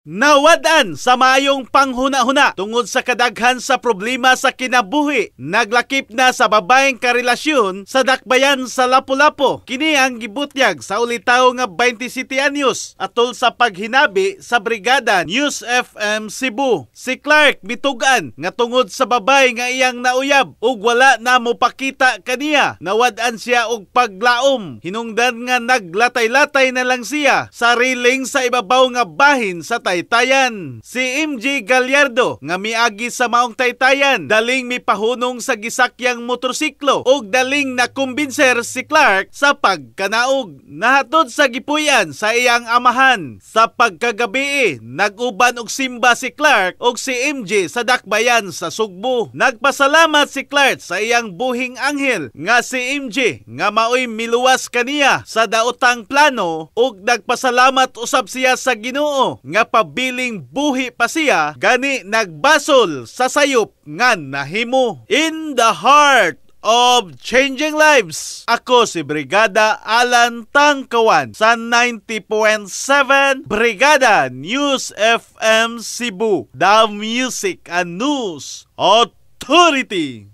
Nawadan sa maayong panghuna-huna tungod sa kadaghan sa problema sa kinabuhi. Naglakip na sa babaeng karelasyon sa dakbayan sa Lapu-Lapu. Kini ang gibutyag sa ulitaw nga 27 anyos atol sa paghinabi sa Brigada News FM Cebu. Si Clark mitugan nga tungod sa babay nga iyang nauyab ug wala na mo pakita kaniya. Nawadan siya og paglaom. Hinungdan nga naglatay-latay na lang siya sa railing sa ibabaw nga bahin sa Taytayan. Si MJ Gallardo nga miagi sa maong Taytayan daling mipahunong sa gisakyang motorsiklo ug daling nakumbinser si Clark sa pagkanaog. Nahatod sa gipuyan sa iyang amahan. Sa pagkagabi nag-uban og simba si Clark ug si MJ sa dakbayan sa Sugbo. Nagpasalamat si Clark sa iyang buhing anghel nga si MJ nga maoy miluwas kaniya sa daotang plano ug nagpasalamat usab siya sa Ginoo nga pabiling buhi pa siya gani nagbasol sa sayop nga nahimo. In the heart of changing lives, ako si Brigada Alan Tangkawan sa 90.7 Brigada News FM Cebu, the Music and News Authority.